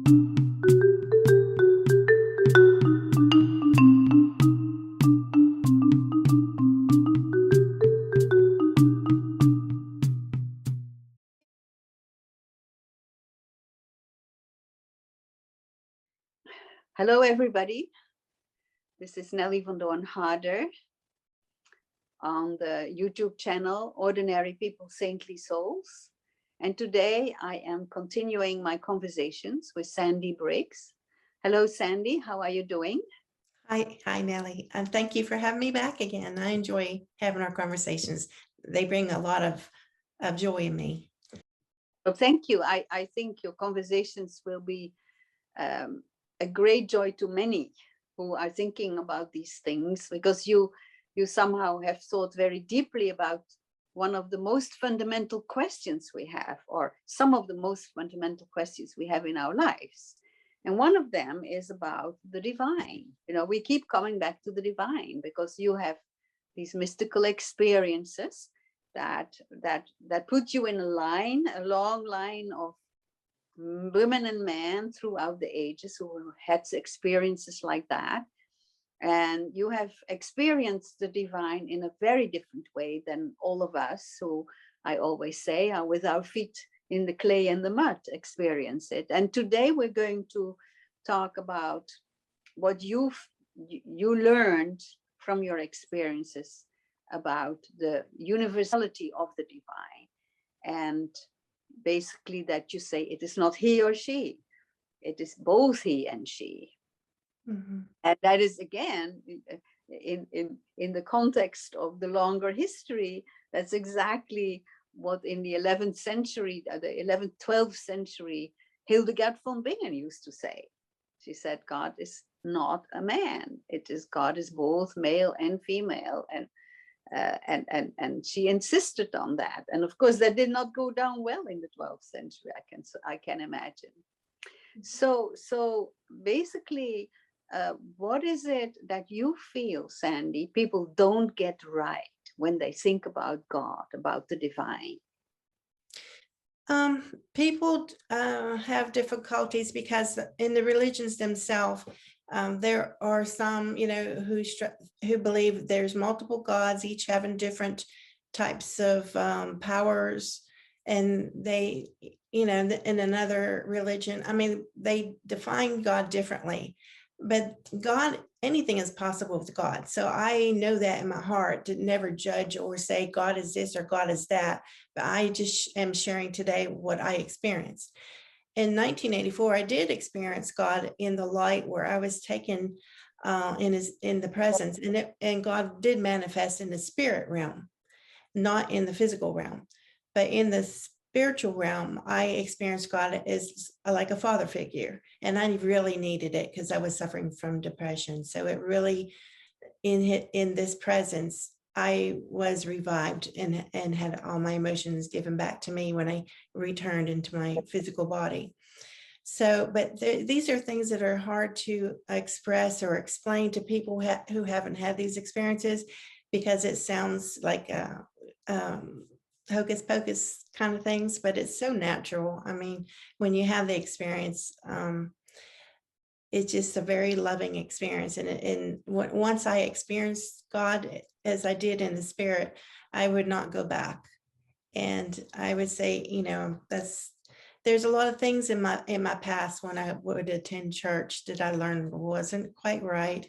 Hello, everybody. This is Nelly van Doorn Harder on the YouTube channel, Ordinary People, Saintly Souls. And today I am continuing my conversations with Sandy Briggs. Hello, Sandy. How are you doing? Hi, Nelly. And thank you for having me back again. I enjoy having our conversations. They bring a lot of joy in me. Well, thank you. I think your conversations will be a great joy to many who are thinking about these things, because you somehow have thought very deeply about one of the most fundamental questions we have, or some of the most fundamental questions we have in our lives. And one of them is about the divine. You know, we keep coming back to the divine because you have these mystical experiences that put you in a long line of women and men throughout the ages who had experiences like that. And you have experienced the divine in a very different way than all of us, who I always say are with our feet in the clay and the mud, experience it. And today we're going to talk about what you learned from your experiences about the universality of the divine. And basically that you say it is not he or she, it is both he and she. Mm-hmm. And that is, again, in the context of the longer history, that's exactly what in the 11th century, the 11th, 12th century, Hildegard von Bingen used to say. She said, God is not a man. God is both male and female. And she insisted on that. And of course, that did not go down well in the 12th century, I can imagine. So basically, what is it that you feel, Sandy, people don't get right when they think about God, about the divine? People have difficulties because in the religions themselves, there are some, who believe there's multiple gods, each having different types of powers, and they, in another religion, they define God differently. But God, anything is possible with God. So I know that in my heart, to never judge or say God is this or God is that. But I just am sharing today what I experienced. In 1984, I did experience God in the light, where I was taken in the presence, and God did manifest in the spirit realm, not in the physical realm, but in the spiritual realm. I experienced God as like a father figure, and I really needed it because I was suffering from depression. So it really, in this presence, I was revived and had all my emotions given back to me when I returned into my physical body. So, but these are things that are hard to express or explain to people who haven't had these experiences, because it sounds like hocus pocus kind of things, but it's so natural. When you have the experience, it's just a very loving experience. And once I experienced God as I did in the spirit, I would not go back. And I would say, there's a lot of things in my past when I would attend church that I learned wasn't quite right.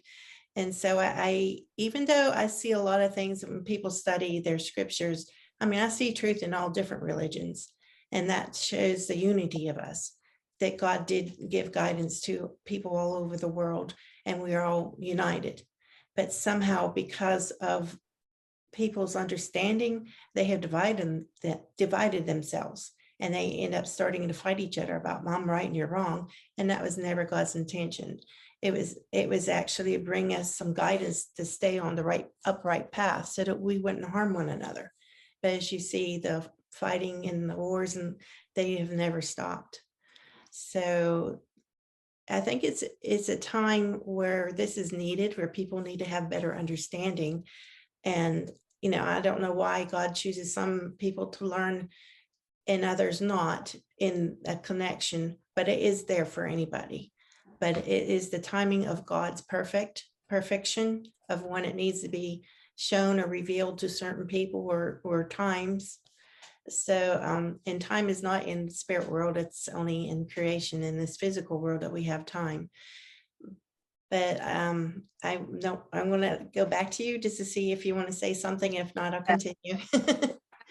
And so I even though I see a lot of things when people study their scriptures, I see truth in all different religions, and that shows the unity of us, that God did give guidance to people all over the world, and we are all united. But somehow, because of people's understanding, they have divided themselves, and they end up starting to fight each other about I'm right and you're wrong. And that was never God's intention. It was actually to bring us some guidance to stay on the upright path, so that we wouldn't harm one another. But as you see, the fighting and the wars, and they have never stopped. So I think it's a time where this is needed, where people need to have better understanding. And, I don't know why God chooses some people to learn and others not in a connection, but it is there for anybody. But it is the timing of God's perfection of when it needs to be shown or revealed to certain people or times. So, and time is not in the spirit world, it's only in creation, in this physical world that we have time. But I'm going to go back to you just to see if you want to say something. If not, I'll continue.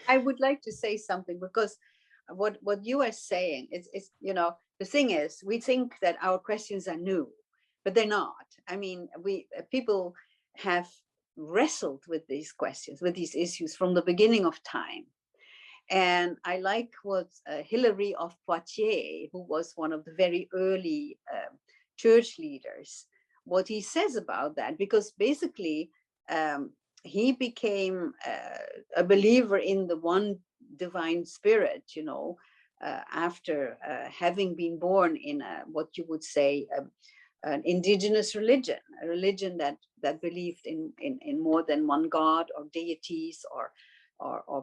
I would like to say something, because what you are saying is, the thing is, we think that our questions are new, but they're not. I mean, people have wrestled with these questions, with these issues from the beginning of time. And I like what Hilary of Poitiers, who was one of the very early church leaders, what he says about that, because basically he became a believer in the one divine spirit, after having been born in what you would say an indigenous religion, a religion that believed in more than one God or deities or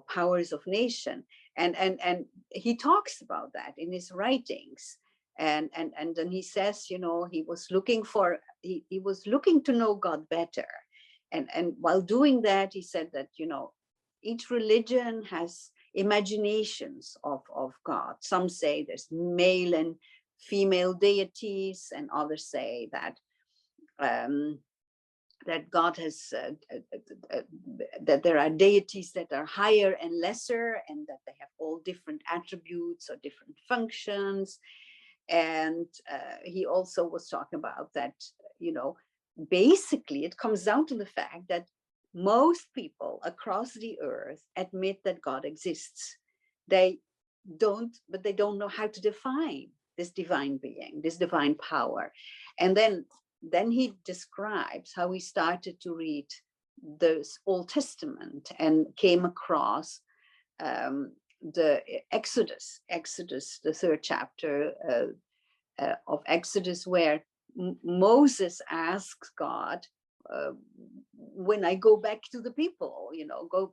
powers of nation. And he talks about that in his writings. And then he says, he was looking to know God better. And while doing that, he said that, each religion has imaginations of God. Some say there's male and female deities, and others say that that God has, that there are deities that are higher and lesser, and that they have all different attributes or different functions. And he also was talking about that, basically it comes down to the fact that most people across the earth admit that God exists. They don't know how to define this divine being, this divine power. And then he describes how he started to read the Old Testament and came across the Exodus, the third chapter of Exodus, where Moses asks God, when I go back to the people,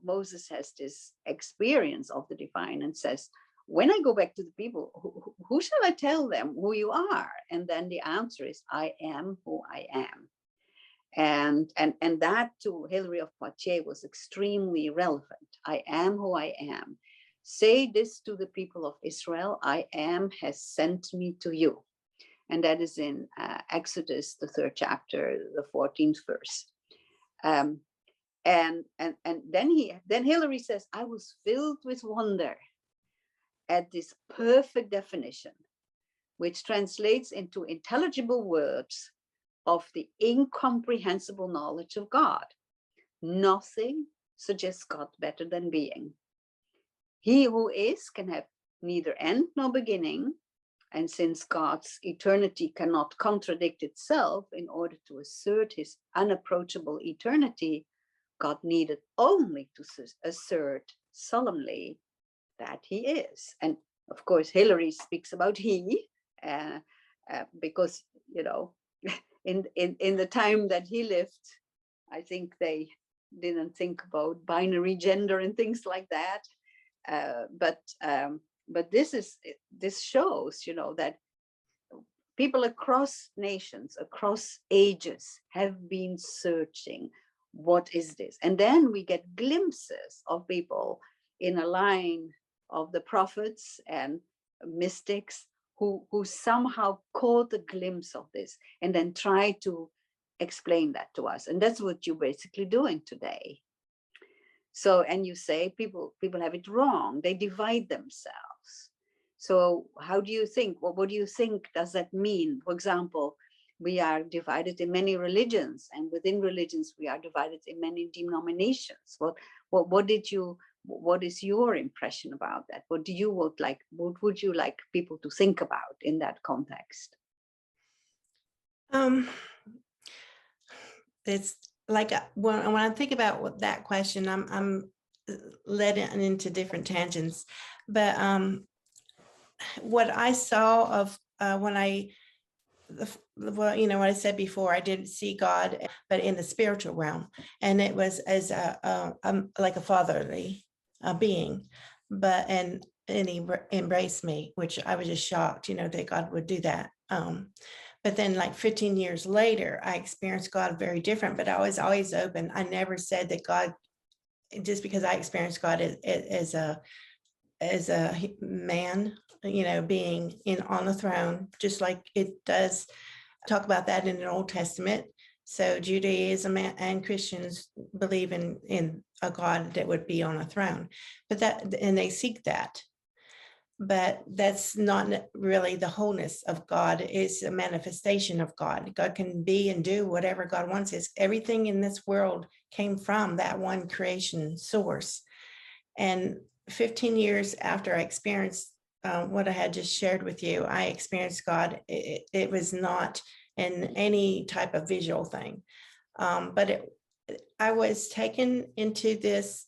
Moses has this experience of the divine and says, when I go back to the people, who shall I tell them who you are? And then the answer is, I am who I am. And that to Hilary of Poitiers was extremely relevant. I am who I am. Say this to the people of Israel, I am has sent me to you. And that is in Exodus, the third chapter, the 14th verse. And then Hilary says, I was filled with wonder at this perfect definition, which translates into intelligible words of the incomprehensible knowledge of God. Nothing suggests God better than being. He who is can have neither end nor beginning, and since God's eternity cannot contradict itself, in order to assert his unapproachable eternity, God needed only to assert solemnly that he is. And of course, Hilary speaks about he, because, in the time that he lived, I think they didn't think about binary gender and things like that. But this shows, that people across nations, across ages, have been searching, what is this? And then we get glimpses of people in a line of the prophets and mystics who somehow caught a glimpse of this and then try to explain that to us. And that's what you're basically doing today. So, and you say people have it wrong. They divide themselves. So how do you think, what do you think does that mean? For example, we are divided in many religions, and within religions, we are divided in many denominations. What is your impression about that? What would you like people to think about in that context? It's like when I think about that question, I'm led into different tangents. But what I saw of when what I said before, I didn't see God, but in the spiritual realm, and it was as like a fatherly being. But and and he embraced me, which I was just shocked, that God would do that. But then like 15 years later, I experienced God very different, but I was always open. I never said that God, just because I experienced God as a man, being on the throne, just like it does talk about that in the Old Testament. So Judaism and Christians believe in a God that would be on a throne, and they seek that. But that's not really the wholeness of God. It's a manifestation of God. God can be and do whatever God wants. Everything in this world came from that one creation source. And 15 years after I experienced what I had just shared with you, I experienced God. It was not in any type of visual thing, but I was taken into this.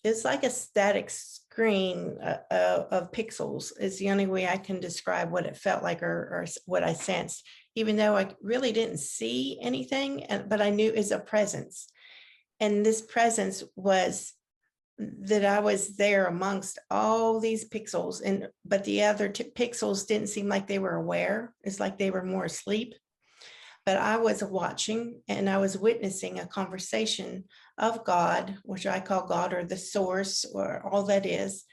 It's like a static screen of pixels is the only way I can describe what it felt like or what I sensed, even though I really didn't see anything, but I knew it's a presence. And this presence was that I was there amongst all these pixels, but the other pixels didn't seem like they were aware. It's like they were more asleep. But I was watching and I was witnessing a conversation of God, which I call God or the source or all that is,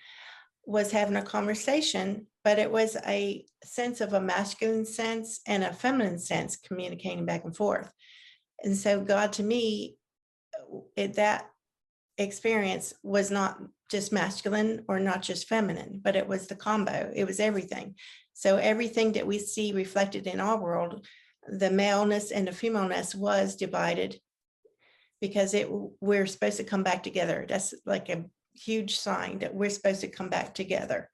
was having a conversation, but it was a sense of a masculine sense and a feminine sense communicating back and forth. And so God to me, that experience was not just masculine or not just feminine, but it was the combo. It was everything. So everything that we see reflected in our world, the maleness and the femaleness was divided because we're supposed to come back together. That's like a huge sign that we're supposed to come back together.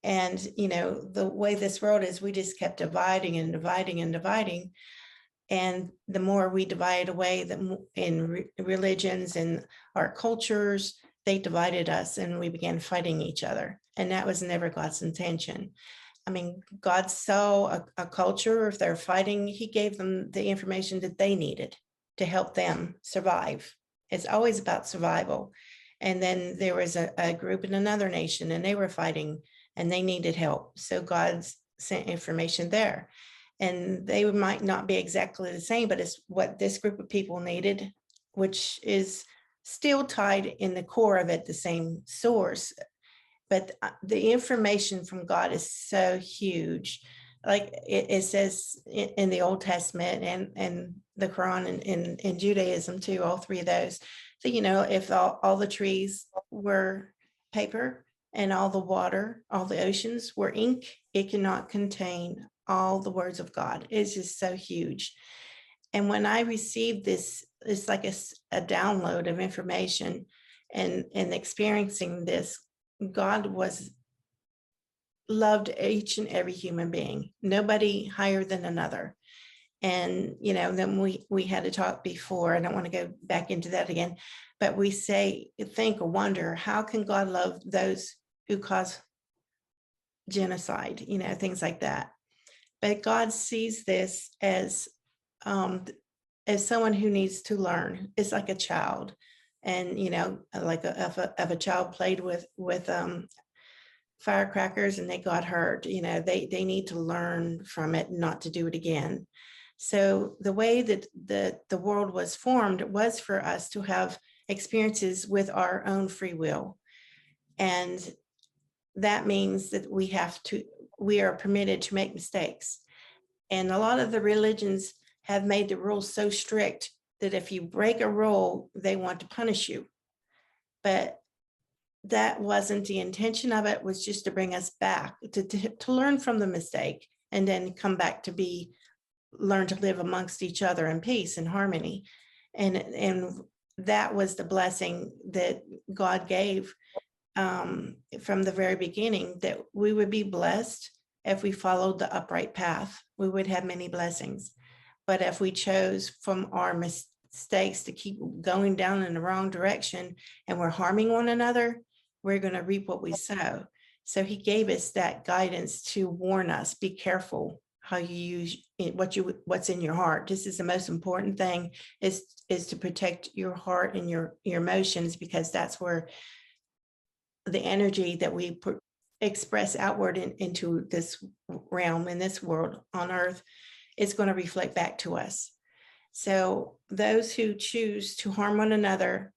And, the way this world is, we just kept dividing and dividing and dividing. And the more we divide away in religions and our cultures, they divided us and we began fighting each other. And that was never God's intention. I mean, God saw a culture, if they're fighting, he gave them the information that they needed to help them survive. It's always about survival. And then there was a group in another nation and they were fighting and they needed help. So God sent information there. And they might not be exactly the same, but it's what this group of people needed, which is still tied in the core of it, the same source. But the information from God is so huge. Like it says in the Old Testament and the Quran and in Judaism too, all three of those. So, if all the trees were paper and all the water, all the oceans were ink, it cannot contain all the words of God. It's just so huge. And when I received this, it's like a download of information and experiencing this, God loved each and every human being, nobody higher than another. And, then we had to talk before, I don't want to go back into that again, but we think or wonder, how can God love those who cause genocide, things like that. But God sees this as someone who needs to learn. It's like a child. And, like if a child played with firecrackers and they got hurt, they need to learn from it, not to do it again. So the way that the world was formed was for us to have experiences with our own free will. And that means that we are permitted to make mistakes. And a lot of the religions have made the rules so strict that if you break a rule, they want to punish you. But that wasn't the intention of it, was just to bring us back, to learn from the mistake and then come back to learn to live amongst each other in peace and harmony. And that was the blessing that God gave from the very beginning, that we would be blessed if we followed the upright path. We would have many blessings. But if we chose from our mistakes to keep going down in the wrong direction and we're harming one another, we're going to reap what we sow. So he gave us that guidance to warn us, be careful how you use what's in your heart. This is the most important thing, is to protect your heart and your emotions, because that's where the energy that we express outward into this realm, in this world on earth, is going to reflect back to us. So those who choose to harm one another,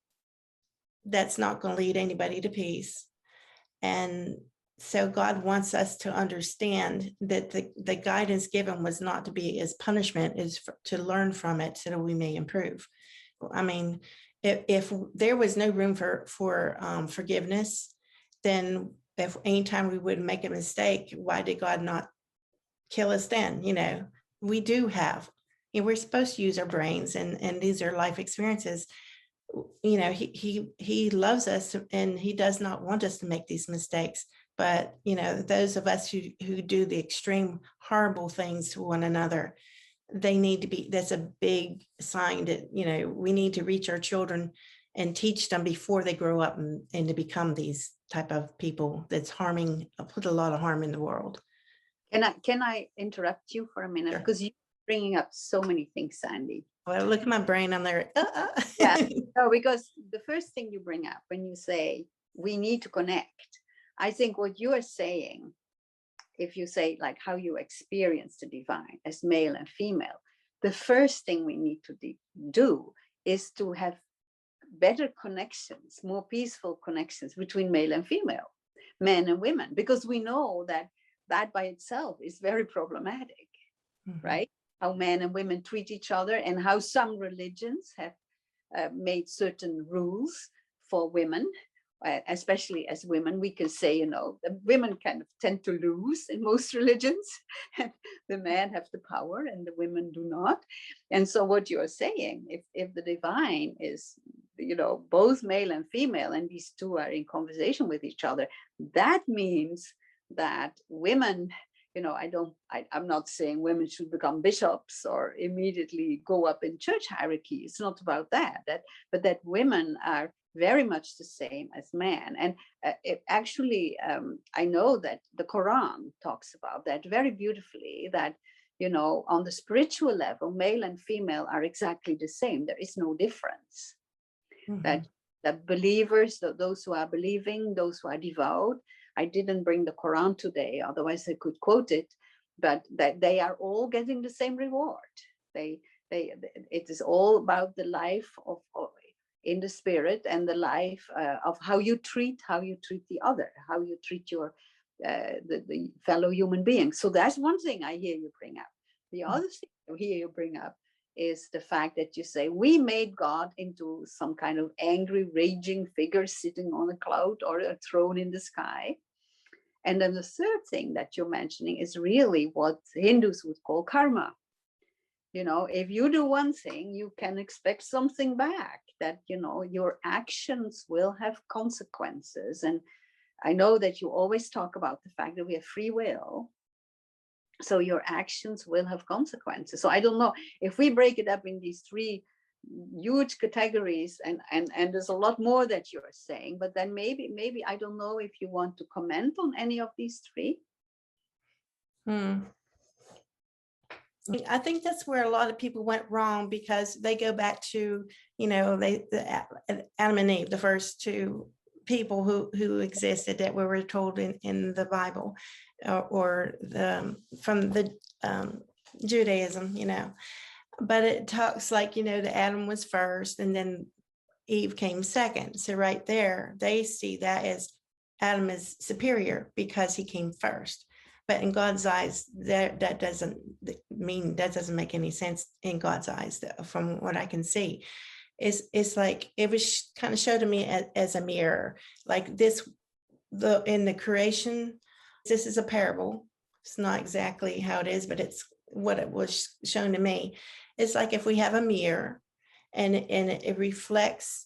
that's not going to lead anybody to peace. And so God wants us to understand that the guidance given was not to be as punishment, is to learn from it so that we may improve. I mean, if there was no room for forgiveness, then if anytime we would make a mistake, why did God not kill us then? We do have, we're supposed to use our brains, and these are life experiences. He loves us, and he does not want us to make these mistakes. But those of us who do the extreme horrible things to one another, they need to be, that's a big sign that we need to reach our children and teach them before they grow up and to become these type of people that's put a lot of harm in the world. Can I interrupt you for a minute? Sure. Because you're bringing up so many things, Sandy. Well, look at my brain. I'm there. Yeah. No, because the first thing you bring up when you say we need to connect, I think what you are saying, if you say like how you experience the divine as male and female, the first thing we need to do is to have better connections, more peaceful connections between male and female, men and women, because we know that by itself is very problematic, right? How men and women treat each other, and how some religions have made certain rules for women, especially as women. We can say, the women kind of tend to lose in most religions, and the men have the power and the women do not. And so what you're saying, if the divine is, both male and female, and these two are in conversation with each other, that means that women, I'm not saying women should become bishops or immediately go up in church hierarchy. It's not about that, but that women are very much the same as men. And I know that the Quran talks about that very beautifully, that, on the spiritual level, male and female are exactly the same. There is no difference. That believers, those who are believing, those who are devout, I didn't bring the Quran today, otherwise I could quote it, but that they are all getting the same reward. It is all about the life of in the spirit, and the life of how you treat the other, how you treat your the fellow human beings. So that's one thing I hear you bring up. The other thing I hear you bring up is the fact that you say we made God into some kind of angry, raging figure sitting on a cloud or a throne in the sky. And then the third thing that you're mentioning is really what Hindus would call karma. If you do one thing, you can expect something back, that, your actions will have consequences. And I know that you always talk about the fact that we have free will. So your actions will have consequences. So I don't know if we break it up in these three huge categories, and there's a lot more that you're saying, but then maybe I don't know if you want to comment on any of these three. I think that's where a lot of people went wrong, because they go back to, Adam and Eve, the first two people who existed that we were told in the Bible, or from the Judaism, but it talks like, the Adam was first and then Eve came second. So right there, they see that as Adam is superior because he came first. But in God's eyes, that doesn't make any sense in God's eyes, from what I can see. It's like, it was kind of showed to me as a mirror, like this, in the creation, this is a parable. It's not exactly how it is, but it's what it was shown to me. It's like if we have a mirror and it reflects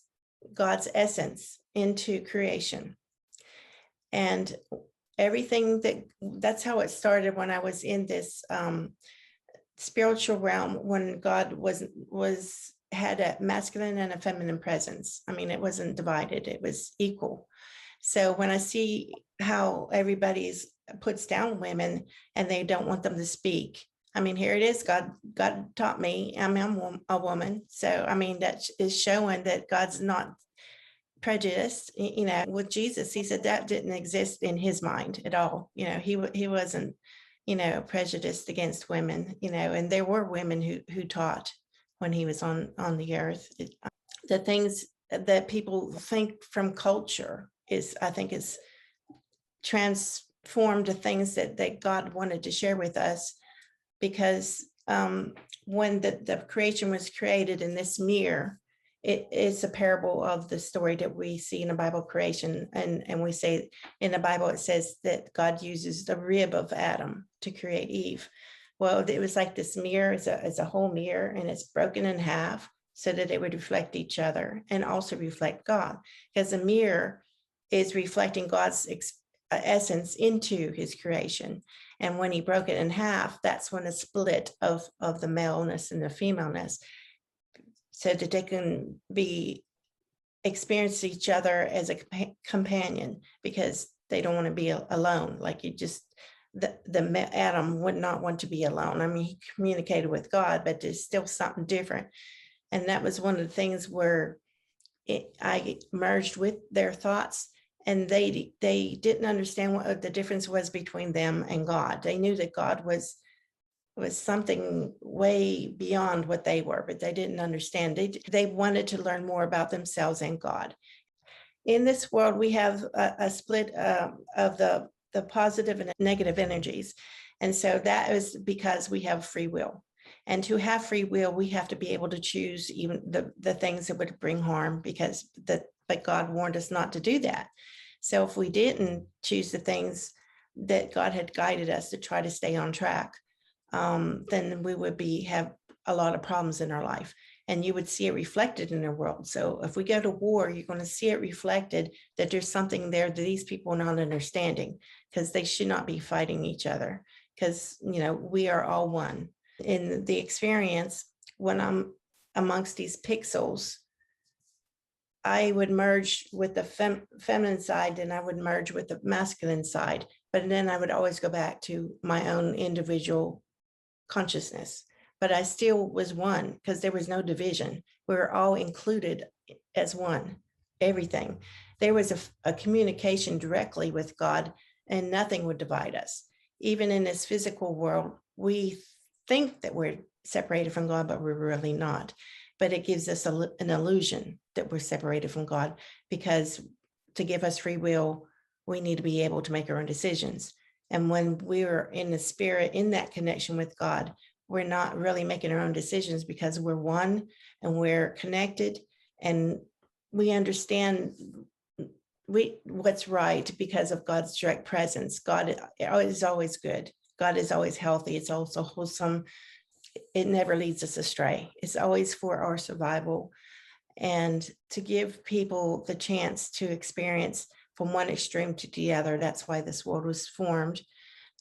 God's essence into creation. And everything that's how it started when I was in this spiritual realm, when God had a masculine and a feminine presence. I mean, it wasn't divided, it was equal. So when I see how everybody's puts down women and they don't want them to speak, I mean, here it is. God taught me. I'm a woman. So, I mean, that is showing that God's not prejudiced. With Jesus, he said that didn't exist in his mind at all. He wasn't, prejudiced against women, and there were women who taught when he was on the earth. The things that people think from culture I think is transformed to things that God wanted to share with us, because when the creation was created in this mirror, it is a parable of the story that we see in the Bible creation. And we say in the Bible, it says that God uses the rib of Adam to create Eve. Well, it was like this mirror is a whole mirror, and it's broken in half so that it would reflect each other and also reflect God, because the mirror is reflecting God's essence into his creation. And when he broke it in half, that's when a split of the maleness and the femaleness, so that they can experience each other as a companion, because they don't want to be alone. Like Adam would not want to be alone. I mean, he communicated with God, but there's still something different. And that was one of the things where I merged with their thoughts, and they didn't understand what the difference was between them and God. They knew that God was something way beyond what they were, but they didn't understand. They wanted to learn more about themselves and God. In this world, we have a split of the positive and negative energies. And so that is because we have free will. And to have free will, we have to be able to choose even the things that would bring harm, but God warned us not to do that. So if we didn't choose the things that God had guided us to try to stay on track, then we would have a lot of problems in our life, and you would see it reflected in the world. So if we go to war, you're going to see it reflected that there's something there that these people are not understanding, because they should not be fighting each other, because we are all one. In the experience, when I'm amongst these pixels, I would merge with the feminine side, and I would merge with the masculine side, but then I would always go back to my own individual consciousness. But I still was one, because there was no division. We were all included as one, everything. There was a communication directly with God, and nothing would divide us. Even in this physical world, we think that we're separated from God, but we're really not. But it gives us an illusion that we're separated from God, because to give us free will, we need to be able to make our own decisions. And when we're in the spirit, in that connection with God, we're not really making our own decisions, because we're one and we're connected, and we understand what's right because of God's direct presence. God is always good. God is always healthy. It's also wholesome. It never leads us astray. It's always for our survival, and to give people the chance to experience from one extreme to the other. That's why this world was formed,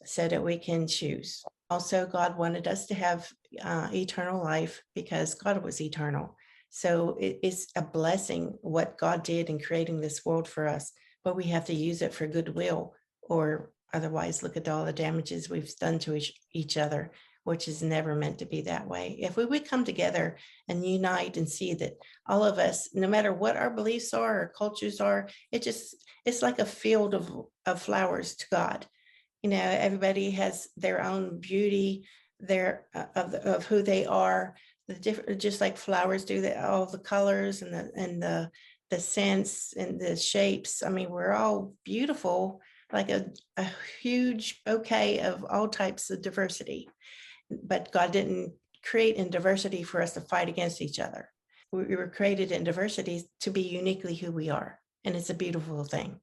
so that we can choose. Also, God wanted us to have eternal life, because God was eternal. So it's a blessing what God did in creating this world for us, but we have to use it for goodwill, or otherwise look at all the damages we've done to each other, which is never meant to be that way. If we would come together and unite and see that all of us, no matter what our beliefs are or cultures are, it's like a field of flowers to God. Everybody has their own beauty, of who they are, just like flowers do, all the colors and the scents and the shapes. I mean, we're all beautiful, like a huge bouquet of all types of diversity. But God didn't create in diversity for us to fight against each other. We were created in diversity to be uniquely who we are, and it's a beautiful thing.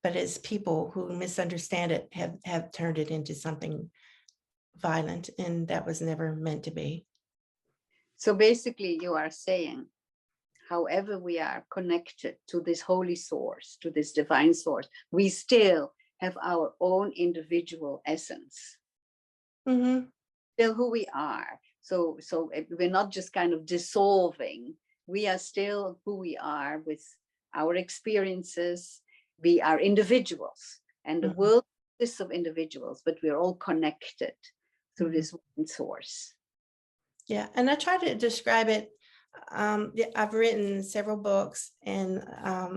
But as people who misunderstand it have turned it into something violent, and that was never meant to be. So basically you are saying, however we are connected to this holy source, to this divine source, we still have our own individual essence. Mm-hmm. Still who we are. So we're not just kind of dissolving. We are still who we are with our experiences. We are individuals, and the Mm-hmm. world consists of individuals, but we're all connected through Mm-hmm. this one source. Yeah, and I try to describe it Yeah, I've written several books, and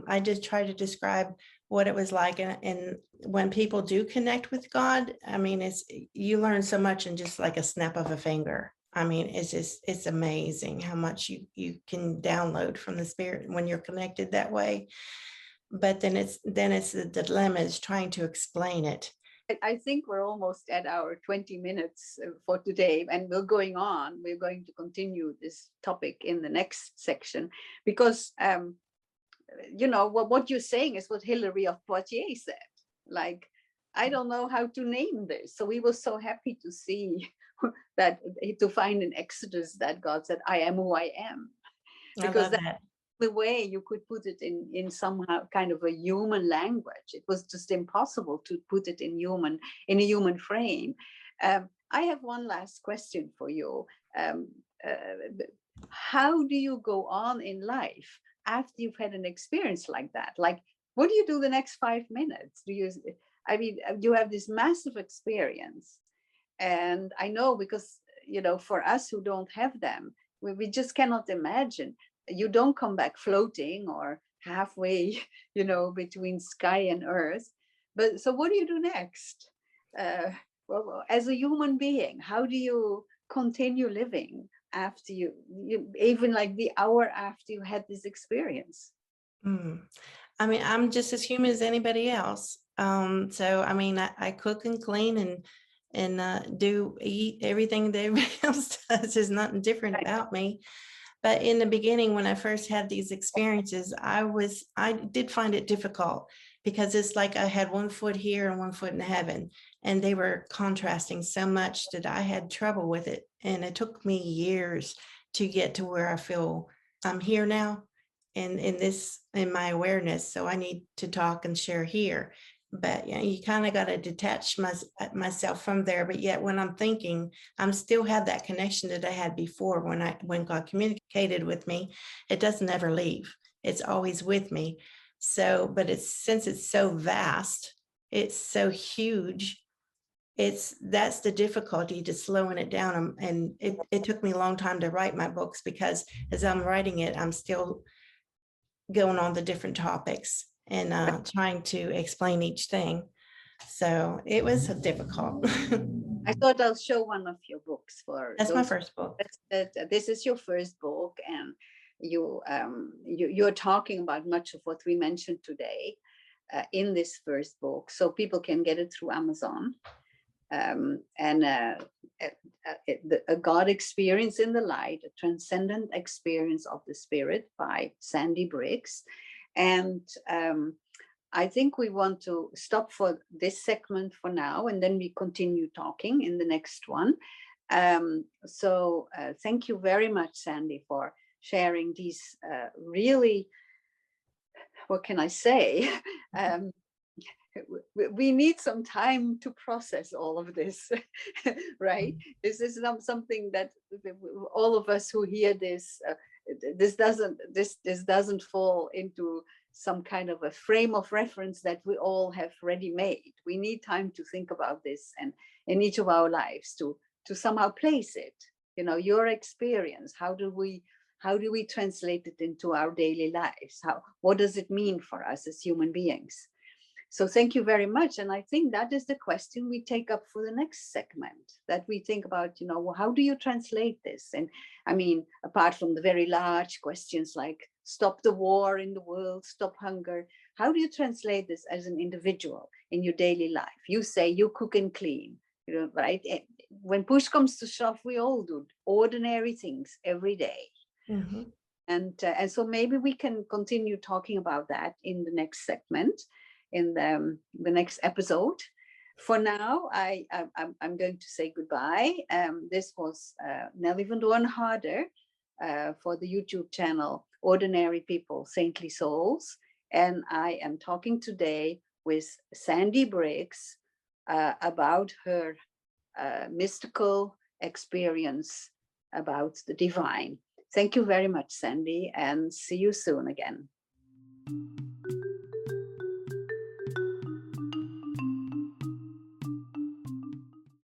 I just try to describe what it was like. And when people do connect with God, I mean, you learn so much in just like a snap of a finger. I mean, it's amazing how much you can download from the Spirit when you're connected that way. But then it's the dilemma is trying to explain it. I think we're almost at our 20 minutes for today, and we're going on. We're going to continue this topic in the next section because, what you're saying is what Hilary of Poitiers said. Like, I don't know how to name this. So we were so happy to see that, to find in Exodus that God said, I am who I am. I Because love that. the way you could put it in somehow kind of a human language. It was just impossible to put it in a human frame. I have one last question for you. How do you go on in life after you've had an experience like that? Like, what do you do the next 5 minutes? You have this massive experience, and I know because, for us who don't have them, we just cannot imagine. You don't come back floating or halfway, between sky and earth. But so what do you do next? Well, as a human being, how do you continue living after you even like the hour after you had this experience? Mm. I mean, I'm just as human as anybody else. So I mean, I cook and clean and do eat everything that everybody else does. There's nothing different Right. about me. But in the beginning, when I first had these experiences, I did find it difficult because it's like I had one foot here and one foot in heaven, and they were contrasting so much that I had trouble with it. And it took me years to get to where I feel I'm here now and in my awareness. So I need to talk and share here. But you kind of got to detach myself from there. But yet when I'm thinking, I'm still have that connection that I had before when God communicated with me. It doesn't ever leave. It's always with me. So, but since it's so vast, it's so huge. That's the difficulty, to slowing it down. And it took me a long time to write my books because as I'm writing it, I'm still going on the different topics and trying to explain each thing. So it was difficult. I thought I'll show one of your books for That's my those. first book. This is your first book, and you're talking about much of what we mentioned today in this first book, so people can get it through Amazon. And a God experience in the light, a transcendent experience of the spirit by Sandy Briggs. And I think we want to stop for this segment for now, and then we continue talking in the next one. So thank you very much, Sandy, for sharing these really, what can I say? We need some time to process all of this, right? This is not something that all of us who hear this, this doesn't fall into some kind of a frame of reference that we all have ready made. We need time to think about this and in each of our lives to somehow place it. Your experience. How do we translate it into our daily lives? What does it mean for us as human beings? So thank you very much. And I think that is the question we take up for the next segment, that we think about, how do you translate this? And I mean, apart from the very large questions like stop the war in the world, stop hunger, how do you translate this as an individual in your daily life? You say you cook and clean, right? When push comes to shove, we all do ordinary things every day. Mm-hmm. And so maybe we can continue talking about that in the next segment, in the next episode. For now, I'm going to say goodbye. This was Nelly van Doorn Harder for the YouTube channel Ordinary People, Saintly Souls. And I am talking today with Sandy Briggs about her mystical experience about the divine. Thank you very much, Sandy, and see you soon again.